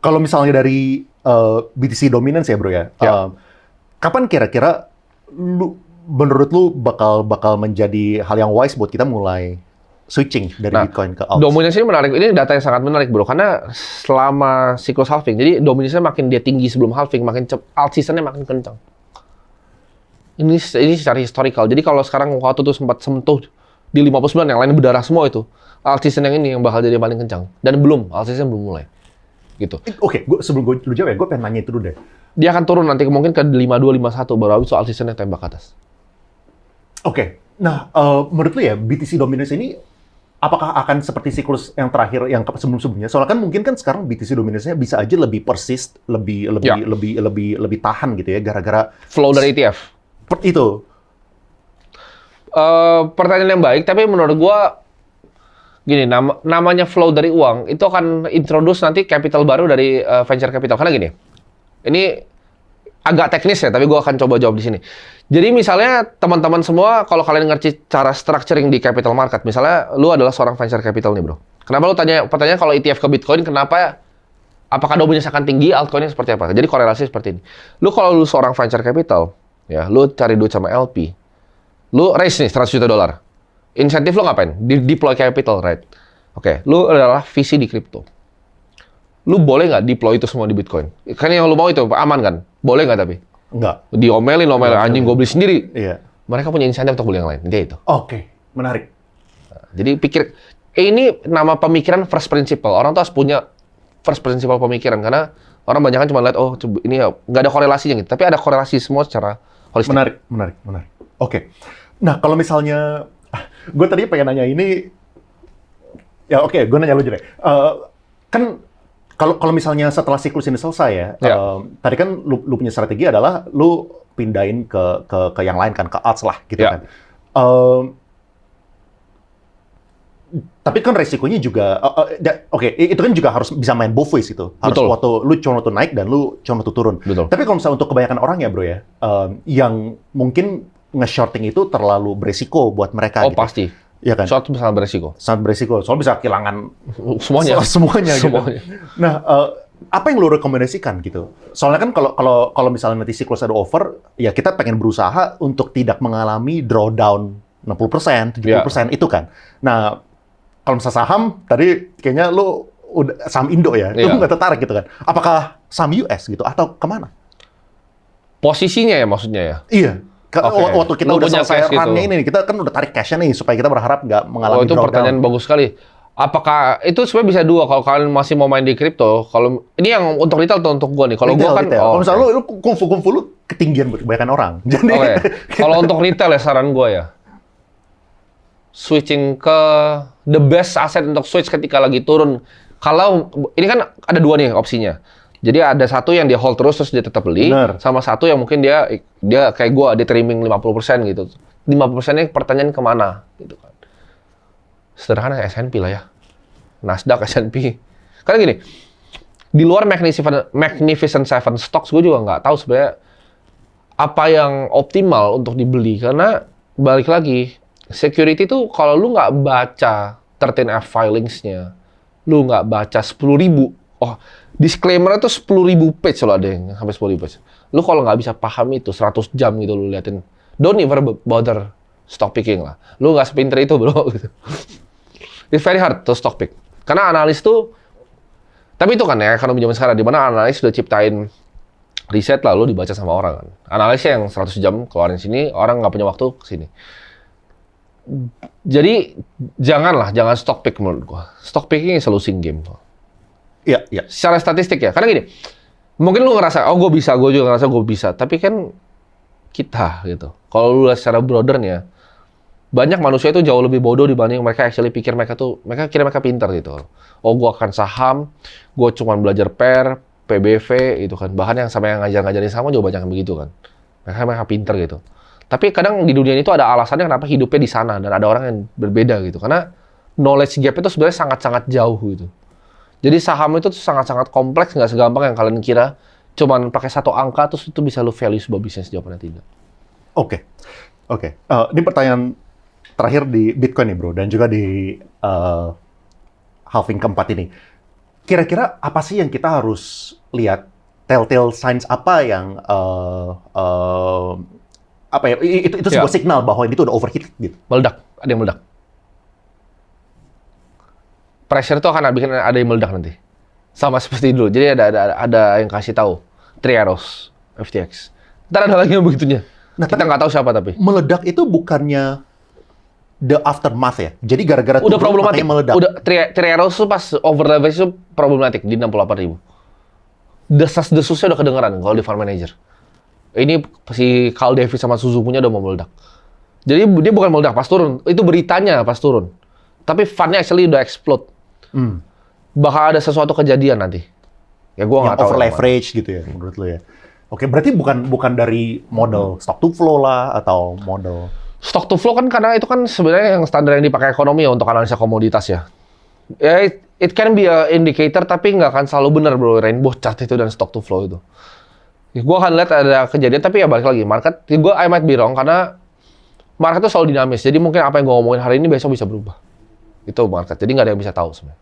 Kalau misalnya dari BTC dominance ya bro ya, Ya. kapan kira-kira menurut lu bakal menjadi hal yang wise buat kita mulai switching dari Nah, Bitcoin ke alts? dominasi ini menarik. Ini data yang sangat menarik, bro. Karena selama siklus halving, jadi dominasinya makin dia tinggi sebelum halving, makin alt seasonnya makin kencang. Ini secara historical. Jadi kalau sekarang waktu itu sempat sentuh di 59, yang lain berdarah semua itu. Alt season yang ini yang bakal jadi paling kencang. Dan alt season belum mulai. Gitu. Oke, sebelum lu jawab ya, gue pengen nanya itu dulu deh. Dia akan turun nanti mungkin ke 52, 51, baru habis alt season yang tembak ke atas. Oke, nah menurut lu ya BTC dominance ini apakah akan seperti siklus yang terakhir yang sebelum-sebelumnya? Soalnya kan mungkin kan sekarang BTC dominance-nya bisa aja lebih persist, Ya. lebih tahan gitu ya gara-gara Flow dari ETF. itu. Pertanyaan yang baik, tapi menurut gua gini, namanya flow dari uang itu akan introduce nanti capital baru dari venture capital. Karena gini, ini agak teknis ya, tapi gua akan coba jawab di sini. Jadi misalnya teman-teman semua, kalau kalian ngerti cara structuring di capital market, misalnya lu adalah seorang venture capital nih bro. Kenapa lu pertanyaan kalau ETF ke Bitcoin, kenapa? Apakah dominasi akan tinggi, altcoinnya seperti apa? Jadi korelasi seperti ini. Kalau lu seorang venture capital, ya, lu cari duit sama LP, lu raise nih 100 juta dolar. Insentif lu ngapain? Deploy capital, right? Oke, lu adalah VC di crypto. Lu boleh nggak deploy itu semua di Bitcoin? Kan yang lu mau itu aman kan? Boleh nggak tapi? Enggak. Diomelin, anjing gue beli sendiri. Iya. Mereka punya insentif untuk beli yang lain. Dia itu. Oke, menarik. Jadi ini nama pemikiran first principle. Orang tuh harus punya first principle pemikiran. Karena orang banyak kan cuma lihat, oh ini nggak ada korelasinya gitu. Tapi ada korelasi semua secara holistik. Menarik. Oke. Nah, kalau misalnya gue tadi pengen nanya ini, ya oke, gue nanya lu aja deh. Kan kalau misalnya setelah siklus ini selesai ya, tadi kan lu punya strategi adalah lu pindahin ke yang lain kan, ke alts lah gitu kan. Tapi kan resikonya juga, oke, itu kan juga harus bisa main both ways gitu. Harus Betul. waktu lu cuma waktu naik dan lu cuma waktu turun. Betul. Tapi kalau misalnya untuk kebanyakan orang ya bro ya, yang mungkin nge-shorting itu terlalu beresiko buat mereka. Oh gitu. pasti. Iya kan? Short sangat beresiko. Sangat beresiko. Soalnya bisa kehilangan Semuanya. semuanya gitu. Semuanya. Nah, apa yang lo rekomendasikan gitu? Soalnya kan kalau misalnya nanti siklus ada over, ya kita pengen berusaha untuk tidak mengalami drawdown 60%, 70% itu kan. Nah, kalau misalnya saham, tadi kayaknya lo udah saham Indo ya, lo nggak tertarik gitu kan. Apakah saham US gitu atau kemana? Posisinya ya maksudnya ya? Iya. Waktu kita Lu udah punya selesai cash gitu. run-nya ini, kita kan udah tarik cash-nya nih supaya kita berharap nggak mengalami itu drawdown. pertanyaan bagus sekali. Apakah itu sebenarnya bisa dua kalau kalian masih mau main di kripto? Kalau ini yang untuk retail atau untuk gua nih. Kalau gua kan kalau misalnya lu kungfu lu ketinggian buat kebanyakan orang. Jadi kalau untuk retail ya saran gua ya. Switching ke the best asset untuk switch ketika lagi turun. Kalau ini kan ada dua nih opsinya. Jadi ada satu yang dia hold terus dia tetap beli, sama satu yang mungkin dia kayak gua dia trimming 50% gitu. 50%-nya pertanyaan kemana gitu kan. Sederhana S&P lah ya. Nasdaq, S&P. Karena gini, di luar Magnificent Seven stocks gue juga nggak tahu sebenarnya apa yang optimal untuk dibeli. Karena balik lagi, security tuh kalau lu nggak baca 13F filings-nya, lu nggak baca 10.000, disclaimer itu 10.000 page loh, ada yang sampai 10.000 page. Lu kalau nggak bisa paham itu 100 jam gitu lu liatin, don't ever bother stock picking lah. Lu nggak sepinter itu bro. Gitu. It's very hard to stock pick. Karena analis tuh, tapi itu kan ya ekonomi zaman sekarang, di mana analis sudah ciptain riset lalu dibaca sama orang kan. Analisnya yang 100 jam keluarin sini, orang nggak punya waktu ke sini. Jadi jangan stock pick menurut gua. Stock picking is a losing game. Iya. Secara statistik ya, karena gini, mungkin lu ngerasa, gue bisa, gue juga ngerasa gue bisa, tapi kan kita gitu. Kalau lu lihat secara broadernya, banyak manusia itu jauh lebih bodoh dibanding mereka actually pikir mereka kira mereka pintar gitu. Gue akan saham, gue cuma belajar PER, PBV gitu kan. Bahkan yang sama yang ngajarin saham juga banyak yang begitu kan. Mereka pintar gitu. Tapi kadang di dunia ini tuh ada alasannya kenapa hidupnya di sana dan ada orang yang berbeda gitu. Karena knowledge gap itu sebenarnya sangat-sangat jauh gitu. Jadi saham itu tuh sangat-sangat kompleks, nggak segampang yang kalian kira. Cuman pakai satu angka terus itu bisa lu value sebuah bisnis, jawabannya tidak. Oke. Ini pertanyaan terakhir di Bitcoin nih bro, dan juga di halving keempat ini. Kira-kira apa sih yang kita harus lihat? Telltale signs apa yang apa ya? Itu sebuah signal bahwa ini tuh udah overheat gitu. Meledak, ada yang meledak. Pressure itu akan bikin ada yang meledak nanti. Sama seperti dulu. Jadi ada yang kasih tahu. 3 arrows FTX. Ntar ada lagi yang begitunya. Nah, kita nggak tahu siapa tapi. Meledak itu bukannya the aftermath ya? Jadi gara-gara udah problematik. Meledak. Udah 3 arrows itu pas over leverage itu problematik di 68.000. Desas-desusnya udah kedengeran kalau di fund manager. Ini si Carl Davis sama Suzuki-nya udah mau meledak. Jadi dia bukan meledak pas turun, itu beritanya pas turun. Tapi fund-nya actually udah explode. Bakal ada sesuatu kejadian nanti. Ya gua nggak tahu. Over leverage gitu ya menurut lo ya. Oke, berarti bukan dari model stock to flow lah atau model stock to flow kan karena itu kan sebenarnya yang standar yang dipakai ekonomi ya untuk analisa komoditas ya. Ya it can be a indicator tapi nggak akan selalu benar bro, rainbow chart itu dan stock to flow itu. Ya, gue akan lihat ada kejadian tapi ya balik lagi market. I might be wrong karena market itu selalu dinamis. Jadi mungkin apa yang gue ngomongin hari ini besok bisa berubah. Itu market. Jadi nggak ada yang bisa tahu sebenarnya.